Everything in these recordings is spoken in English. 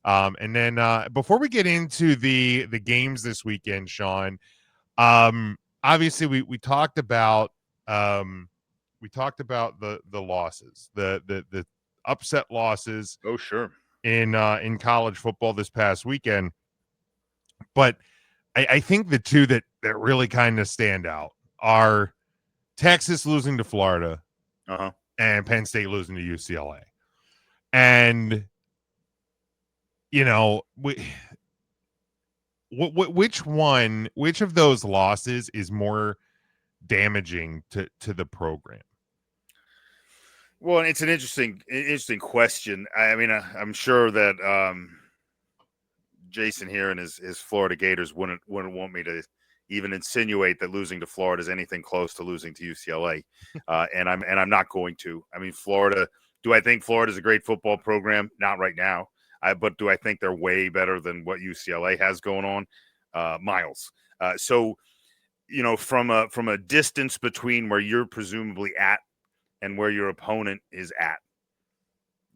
And then before we get into the games this weekend, Sean, obviously we talked about the losses, the upset losses. Oh, sure. In college football this past weekend, but I think the two that really kind of stand out are Texas losing to Florida and Penn State losing to UCLA. And, which of those losses is more damaging to the program? Well, it's an interesting question. I mean, I'm sure that Jason here and his Florida Gators wouldn't want me to even insinuate that losing to Florida is anything close to losing to UCLA, and I'm not going to. I mean, Florida. Do I think Florida is a great football program? Not right now. But do I think they're way better than what UCLA has going on? Miles. So, from a distance between where you're presumably at and where your opponent is at,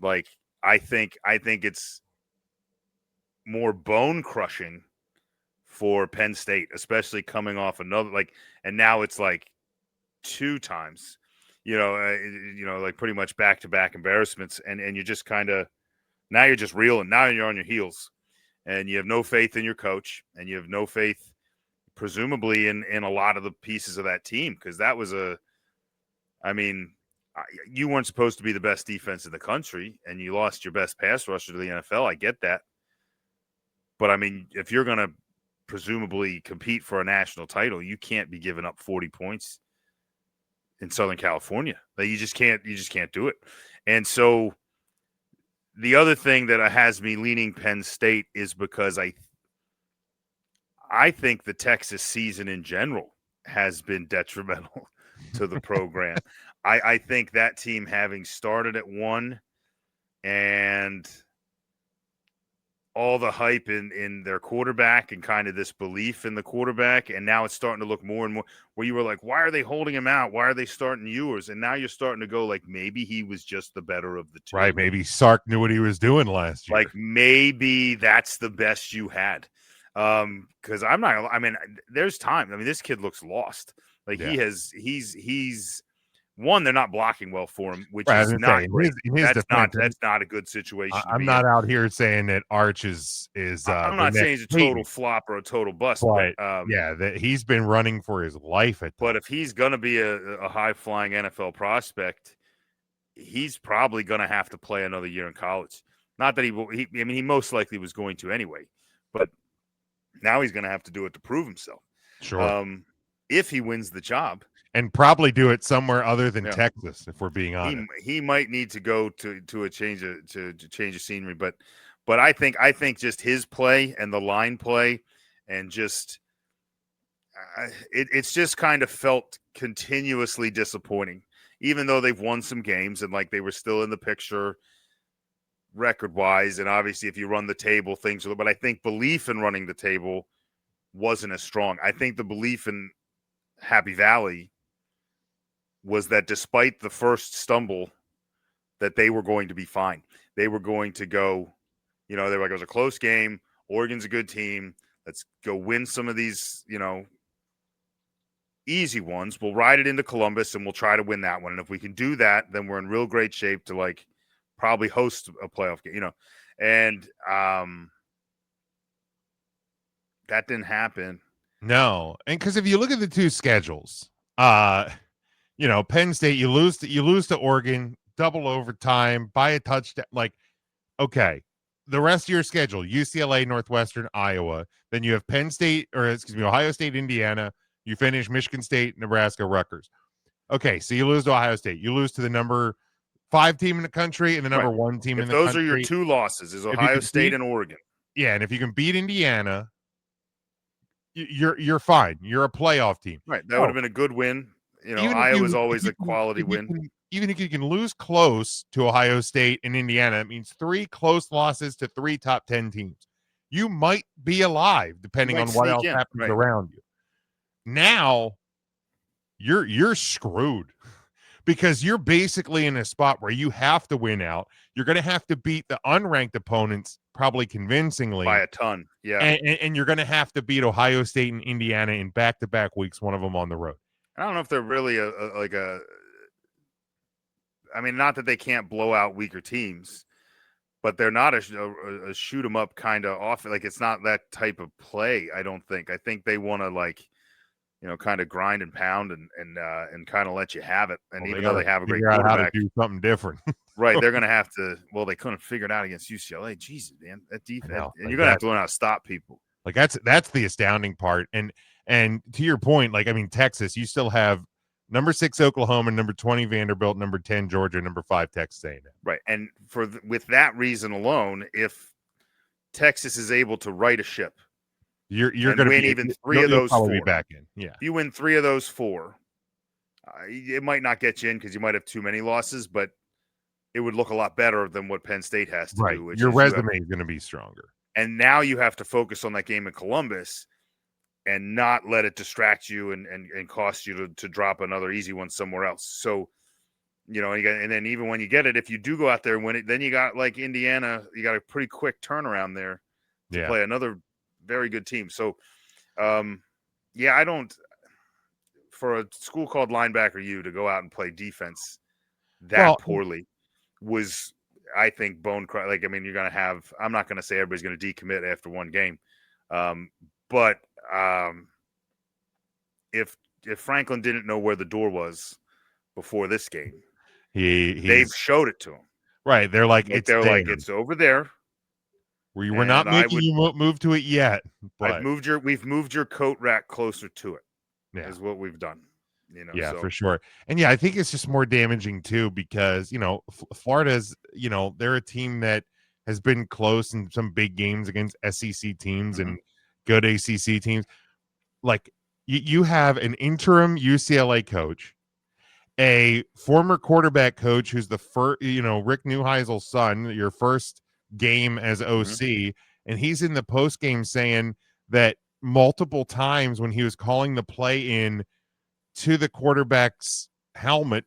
like I think it's more bone crushing for Penn State, especially coming off another and now it's like two times, like pretty much back to back embarrassments, and you just kind of now you're just reeling. Now you're on your heels, and you have no faith in your coach, and you have no faith, presumably, in a lot of the pieces of that team, because that was you weren't supposed to be the best defense in the country, and you lost your best pass rusher to the NFL. I get that. But, I mean, if you're going to presumably compete for a national title, you can't be giving up 40 points in Southern California. You just can't do it. And so the other thing that has me leaning Penn State is because I think the Texas season in general has been detrimental to the program. I think that team, having started at 1 and all the hype in their quarterback and kind of this belief in the quarterback, and now it's starting to look more and more where you were like, why are they holding him out? Why are they starting Ewers? And now you're starting to go like, maybe he was just the better of the two. Right, maybe Sark knew what he was doing last year. Like, maybe that's the best you had. Because there's time. I mean, this kid looks lost. Like, he's one, they're not blocking well for him, which is not great. That's not a good situation. I'm not out here saying that Arch is. I'm not saying he's a total flop or a total bust, but that he's been running for his life at. But if he's going to be a high flying NFL prospect, he's probably going to have to play another year in college. Not that he most likely was going to anyway, but now he's going to have to do it to prove himself. Sure. If he wins the job. And probably do it somewhere other than Texas, if we're being honest. He might need to go to a change of scenery, but I think just his play and the line play and just it's just kind of felt continuously disappointing, even though they've won some games and like they were still in the picture record wise, and obviously if you run the table things. But I think belief in running the table wasn't as strong. I think the belief in Happy Valley was that despite the first stumble, that they were going to be fine. They were going to go, they were like, it was a close game. Oregon's a good team. Let's go win some of these, easy ones. We'll ride it into Columbus and we'll try to win that one. And if we can do that, then we're in real great shape to probably host a playoff game, and that didn't happen. No. And because if you look at the two schedules, Penn State, you lose to Oregon, double overtime, by a touchdown. Okay, the rest of your schedule: UCLA, Northwestern, Iowa. Then you have Ohio State, Indiana. You finish Michigan State, Nebraska, Rutgers. Okay, so you lose to Ohio State. You lose to the number 5 team in the country and the number 1 team in the country. Those are your two losses: is Ohio State and Oregon. Yeah, and if you can beat Indiana, you're fine. You're a playoff team. Right. That would have been a good win. Iowa's always a quality win. Even if you can lose close to Ohio State and Indiana, it means 3 close losses to 3 top 10 teams. You might be alive, depending on what else happens around you. Now, you're screwed because you're basically in a spot where you have to win out. You're going to have to beat the unranked opponents probably convincingly by a ton. Yeah. and you're going to have to beat Ohio State and Indiana in back-to-back weeks, one of them on the road. I don't know if they're really I mean, not that they can't blow out weaker teams, but they're not a shoot 'em up kind of off. Like, it's not that type of play. I don't think. I think they want to, like, kind of grind and pound and kind of let you have it. And even though they have a great quarterback, how to do something different, right? They're going to have to. Well, they couldn't figure it out against UCLA. Jesus, man, that defense, and you're going to have to learn how to stop people. Like that's the astounding part. And to your point, like, I mean, Texas, you still have number 6 Oklahoma, number 20 Vanderbilt, number 10 Georgia, number 5 Texas A&M. Right, and with that reason alone, if Texas is able to right a ship, you're going to win even 3 of those 4. Be back in. Yeah, if you win 3 of those 4, it might not get you in because you might have too many losses, but it would look a lot better than what Penn State has to do. Your resume is going to be stronger. And now you have to focus on that game in Columbus and not let it distract you and cost you to drop another easy one somewhere else. So, and then even when you get it, if you do go out there and win it, then you got, like, Indiana, you got a pretty quick turnaround there to play another very good team. So, I don't, for a school called Linebacker U to go out and play defense poorly was, I think, bone cry. Like, I mean, you're going to have, I'm not going to say everybody's going to decommit after one game. But if Franklin didn't know where the door was before this game, they've showed it to him. Right. They're like, it's over there. We're not making you move to it yet. But we've moved your coat rack closer to it. Yeah. Is what we've done. For sure. And I think it's just more damaging too, because, Florida's, they're a team that has been close in some big games against SEC teams and good ACC teams. Like, you have an interim UCLA coach, a former quarterback coach who's the first, Rick Neuheisel's son, your first game as OC, and he's in the post game saying that multiple times when he was calling the play in to the quarterback's helmet,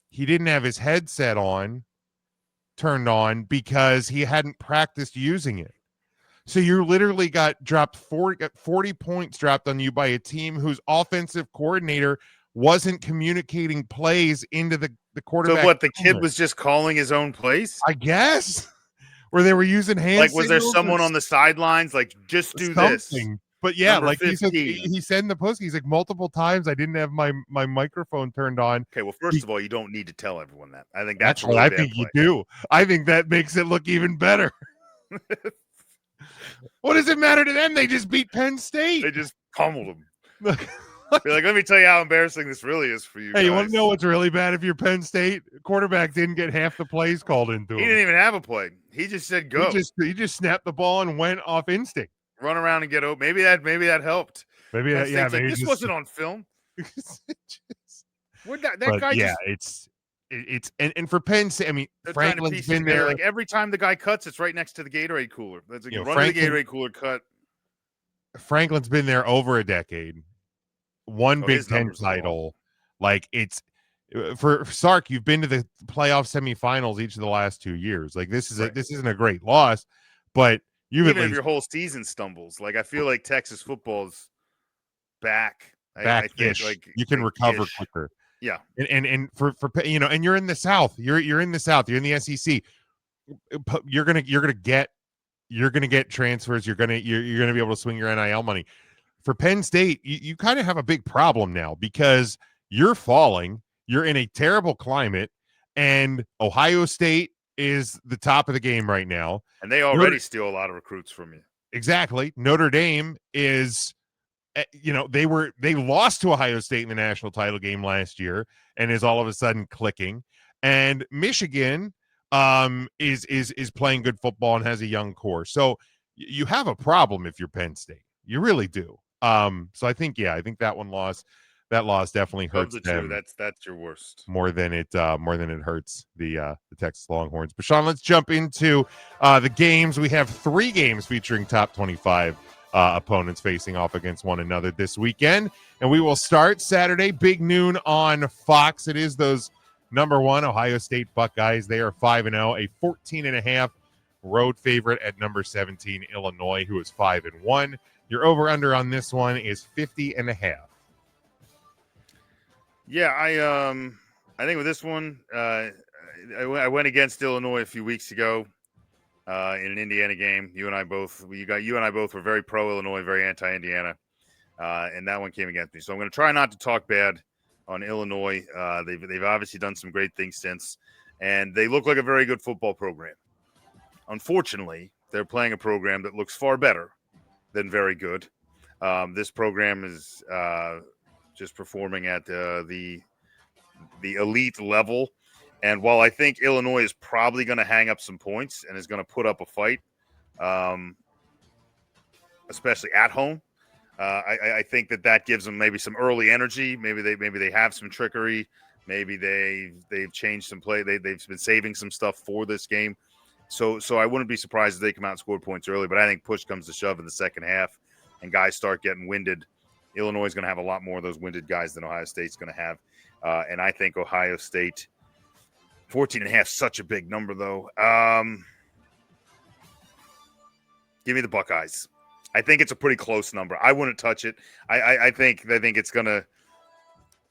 he didn't have his headset turned on because he hadn't practiced using it. So you literally got dropped 40 points dropped on you by a team whose offensive coordinator wasn't communicating plays into the quarterback. So what, the kid was just calling his own plays? I guess. Where they were using hand signals. Like, was there someone on the sidelines like, just do something? This? But yeah, like he said in the post, he's like, multiple times I didn't have my microphone turned on. Okay, well, first of all, you don't need to tell everyone that. I think that's what I think you do. I think that makes it look even better. What does it matter to them? They just beat Penn State. They just pummeled them. Be like, let me tell you how embarrassing this really is for you. Hey, you want to know what's really bad? If you're Penn State, quarterback didn't get half the plays called into him. He didn't even have a play. He just said go. He just snapped the ball and went off instinct. Run around and get open. Maybe that helped. Maybe this wasn't on film. That guy. Yeah, it's and for Penn State, I mean, Franklin's been there. Like, every time the guy cuts, it's right next to the Gatorade cooler. That's run to the Gatorade cooler, cut. Franklin's been there over a decade. One Big Ten title. Like, it's for Sark, you've been to the playoff semifinals each of the last 2 years. Like, this isn't a great loss, but even if your whole season stumbles, like, I feel like Texas football's back. I think, like, you can recover quicker. Yeah, and for and you're in the South. You're in the South. You're in the SEC. You're gonna get transfers. You're gonna be able to swing your NIL money. For Penn State, you kind of have a big problem now because you're falling. You're in a terrible climate, and Ohio State is the top of the game right now. And they already steal a lot of recruits from you. Exactly. Notre Dame is, they lost to Ohio State in the national title game last year and is all of a sudden clicking. And Michigan is playing good football and has a young core. So you have a problem if you're Penn State. You really do. So I think that loss definitely hurts them. That's your worst. More than it hurts the Texas Longhorns. But Sean, let's jump into the games. We have 3 games featuring top 25 opponents facing off against one another this weekend, and we will start Saturday, big noon on Fox. It is those Number 1, Ohio State Buckeyes. They are 5-0, a 14.5 road favorite at number 17, Illinois, who is 5-1. Your over-under on this one is 50.5. Yeah, I think with this one, I went against Illinois a few weeks ago in an Indiana game. You and I both were very pro Illinois, very anti Indiana, and that one came against me. So I'm going to try not to talk bad on Illinois. They've obviously done some great things since, and they look like a very good football program. Unfortunately, they're playing a program that looks far better than very good. This program is just performing at the elite level. And while I think Illinois is probably going to hang up some points and is going to put up a fight, especially at home, I think that gives them maybe some early energy. Maybe they have some trickery. Maybe they've changed some play. They've been saving some stuff for this game. So I wouldn't be surprised if they come out and score points early. But I think push comes to shove in the second half, and guys start getting winded. Illinois is going to have a lot more of those winded guys than Ohio State's going to have. And I think Ohio State, 14.5, such a big number, though. Give me the Buckeyes. I think it's a pretty close number. I wouldn't touch it. I think it's going to,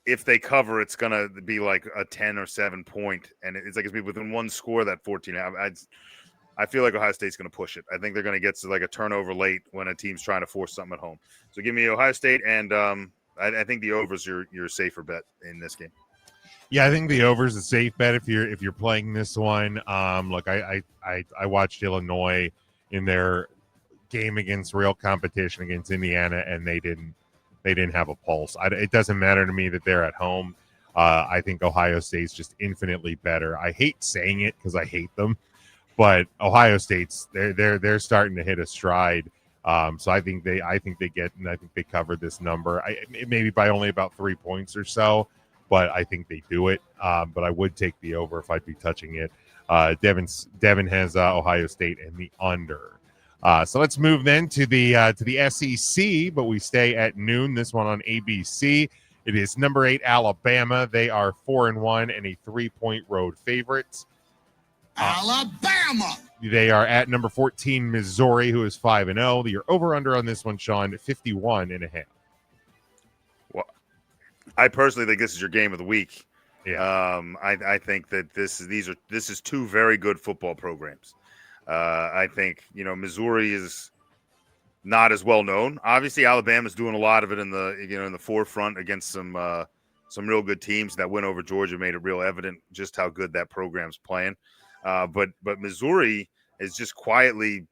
if they cover, it's going to be like a 10 or 7 point. And it's like it's be within one score, that 14. I feel like Ohio State's going to push it. I think they're going to get to like a turnover late when a team's trying to force something at home. So give me Ohio State, and I think the over's your safer bet in this game. Yeah, I think the over is a safe bet if you're playing this one. Look, I watched Illinois in their game against real competition against Indiana, and they didn't have a pulse. It doesn't matter to me that they're at home. I think Ohio State's just infinitely better. I hate saying it because I hate them, but Ohio State's they're starting to hit a stride. So I think they covered this number. Maybe by only about 3 points or so, but I think they do it. But I would take the over if I'd be touching it. Devin has Ohio State and the under. So let's move then to the SEC, but we stay at noon. This one on ABC. It is number 8 Alabama. They are 4-1 and a 3-point road favorite. Alabama. They are at number 14 Missouri, who is 5-0. Your over/under on this one, Sean, 51.5. Well, I personally think this is your game of the week. Yeah. I think that this is two very good football programs. I think Missouri is not as well known. Obviously, Alabama's doing a lot of it in the forefront against some real good teams. That win over Georgia made it real evident just how good that program's playing. But Missouri is just quietly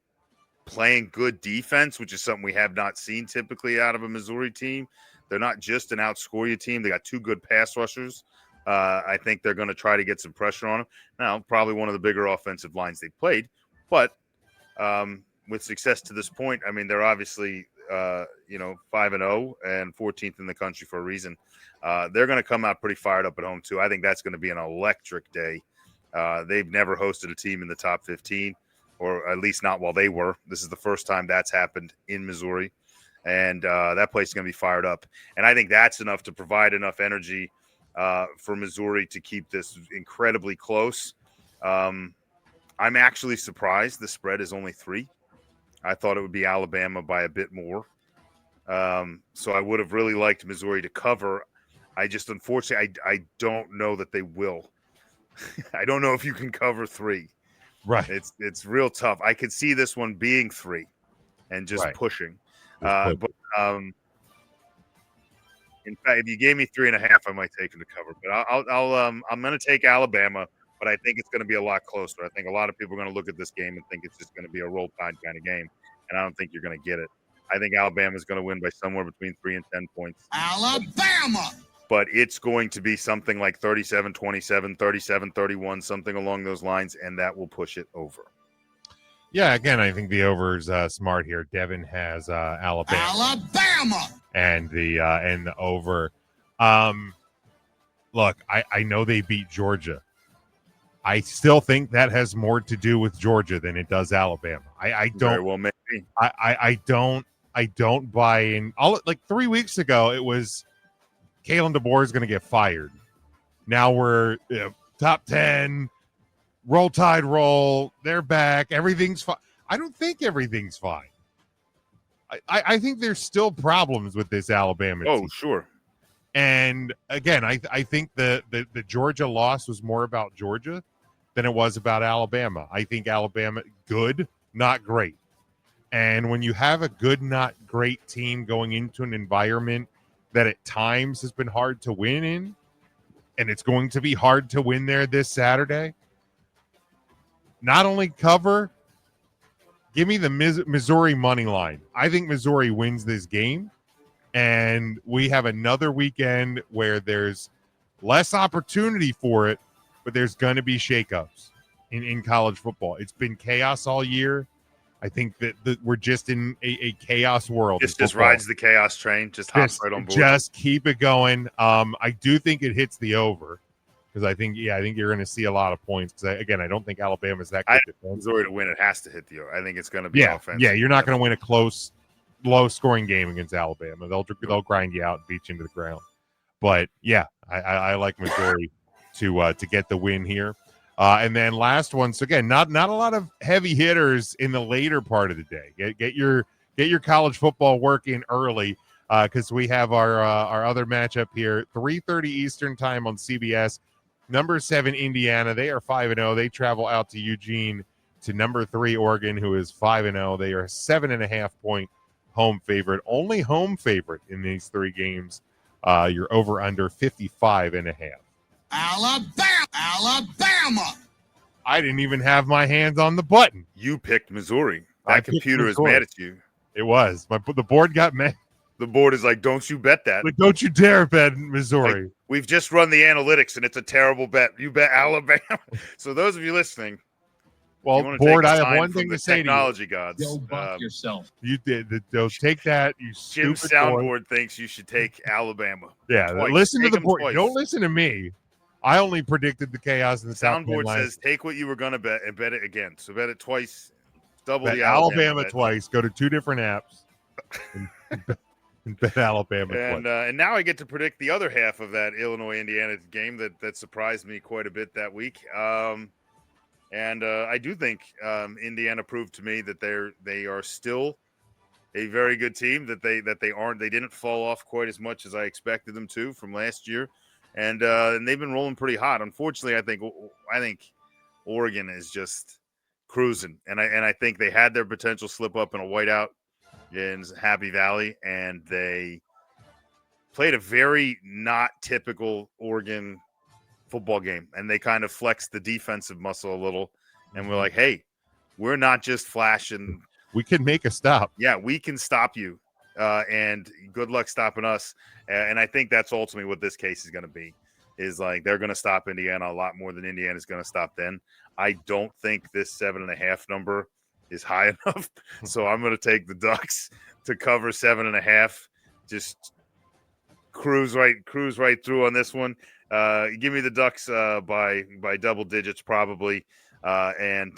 playing good defense, which is something we have not seen typically out of a Missouri team. They're not just an outscore you team. They got two good pass rushers. I think they're going to try to get some pressure on them. Now, probably one of the bigger offensive lines they've played. But with success to this point, I mean, they're obviously 5-0 and 14th in the country for a reason. They're going to come out pretty fired up at home too. I think that's going to be an electric day. They've never hosted a team in the top 15, or at least not while they were. This is the first time that's happened in Missouri, and that place is going to be fired up. And I think that's enough to provide enough energy for Missouri to keep this incredibly close. I'm actually surprised the spread is only 3. I thought it would be Alabama by a bit more. So I would have really liked Missouri to cover. I just, unfortunately, I don't know that they will. I don't know if you can cover 3. Right. It's real tough. I could see this one being 3 and just pushing. But in fact, if you gave me 3.5, I might take them to cover. But I'm going to take Alabama, but I think it's going to be a lot closer. I think a lot of people are going to look at this game and think it's just going to be a roll tide kind of game, and I don't think you're going to get it. I think Alabama is going to win by somewhere between 3 and 10 points. Alabama. But it's going to be something like 37-27, 37-31, something along those lines, and that will push it over. Yeah, again, I think the over is smart here. Devin has Alabama and the over. Look, I know they beat Georgia. I still think that has more to do with Georgia than it does Alabama. I don't. Very well, maybe. I don't buy in. Like 3 weeks ago, it was Kalen DeBoer is going to get fired. Now we're top 10. Roll Tide roll. They're back. Everything's fine. I don't think everything's fine. I think there's still problems with this Alabama team. Sure. And again, I think the Georgia loss was more about Georgia than it was about Alabama. I think Alabama, good, not great. And when you have a good, not great team going into an environment that at times has been hard to win in, and it's going to be hard to win there this Saturday, not only cover, give me the Missouri money line. I think Missouri wins this game, and we have another weekend where there's less opportunity for it, but there's going to be shakeups in college football. It's been chaos all year. I think that we're just in a chaos world. Just rides the chaos train. Just hops right on board. Just keep it going. I do think it hits the over because I think you're going to see a lot of points. Because again, I don't think Alabama's that good. Missouri to win, it has to hit the over. I think it's going to be offensive. Yeah, you're not going to win a close, low-scoring game against Alabama. They'll grind you out and beat you into the ground. But yeah, I like Missouri to get the win here. And then last one. So again, not a lot of heavy hitters in the later part of the day. Get your college football work in early because we have our other matchup here, 3:30 Eastern time on CBS. Number 7 Indiana, they are 5-0. They travel out to Eugene to number 3 Oregon, who is 5-0. They are a 7.5-point home favorite, only home favorite in these 3 games. You're over under 55.5. Alabama. I didn't even have my hands on the button. You picked Missouri. That computer is mad at you. It was. The board got mad. The board is like, don't you bet that. Like, don't you dare bet Missouri. Like, we've just run the analytics, and it's a terrible bet. You bet Alabama. So those of you listening, well, board, I have one thing to say technology to you. Gods. Go buck yourself. You did. Take that, you Jim stupid Soundboard board. thinks you should take Alabama. Yeah, twice. Listen Take to the board. twice. Don't listen to me. I only predicted the chaos in the Soundboard says take what you were going to bet and bet it again. So bet it twice. Double bet the Alabama twice. Go to 2 different apps and bet Alabama twice. And now I get to predict the other half of that Illinois-Indiana game that surprised me quite a bit that week. And I do think Indiana proved to me that they are still a very good team. That they didn't fall off quite as much as I expected them to from last year, and they've been rolling pretty hot. Unfortunately, I think Oregon is just cruising, and I think they had their potential slip up in a whiteout in Happy Valley, and they played a very not typical Oregon football game, and they kind of flexed the defensive muscle a little, and we're like, hey, we're not just flashing. We can make a stop. Yeah, we can stop you, and good luck stopping us. And I think that's ultimately what this case is going to be, is like they're going to stop Indiana a lot more than Indiana is going to stop them. I don't think this 7.5 number is high enough, so I'm going to take the Ducks to cover 7.5. Just cruise right through on this one. Give me the Ducks by double digits probably, and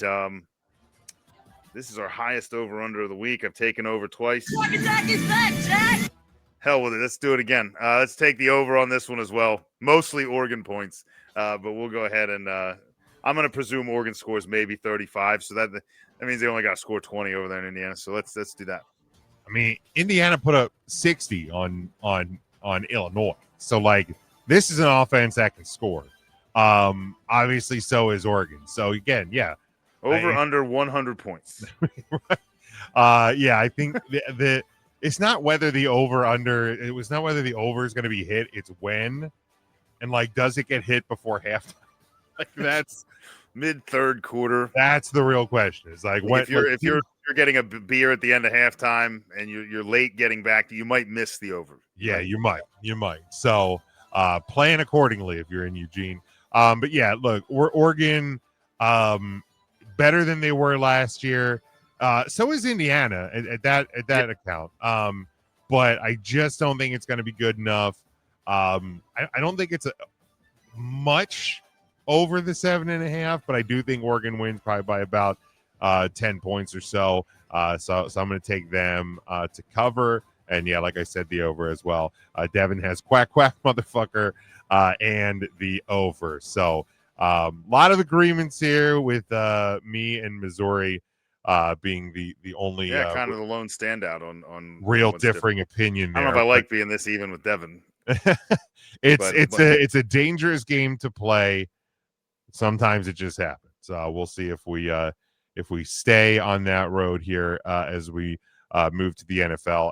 this is our highest over-under of the week. I've taken over twice. What attack is that, Jack? Hell with it. Let's do it again. Let's take the over on this one as well. Mostly Oregon points, but we'll go ahead and I'm going to presume Oregon scores maybe 35, so that means they only got to score 20 over there in Indiana. So let's do that. I mean, Indiana put up 60 on Illinois, so like this is an offense that can score. Obviously, so is Oregon. So again, yeah. Under 100 points. Yeah, I think the it's not whether the over under. It was not whether the over is going to be hit. It's when, and like, does it get hit before halftime? Like that's mid third quarter. That's the real question. It's like when, if you're getting a beer at the end of halftime and you're late getting back, you might miss the over. Yeah, right? You might. So plan accordingly if you're in Eugene. But yeah, look, Oregon. Better than they were last year. So is Indiana at that account. But I just don't think it's going to be good enough. I don't think it's much over the 7.5, but I do think Oregon wins probably by about 10 points or so. So I'm going to take them to cover. And yeah, like I said, the over as well. Devin has quack, quack, motherfucker. and the over. So a lot of agreements here with me and Missouri being the only kind of the lone standout on real what's differing different. opinion I there. don't know if I like being this even with Devin. It's a dangerous game to play. Sometimes it just happens. We'll see if we stay on that road here as we move to the NFL.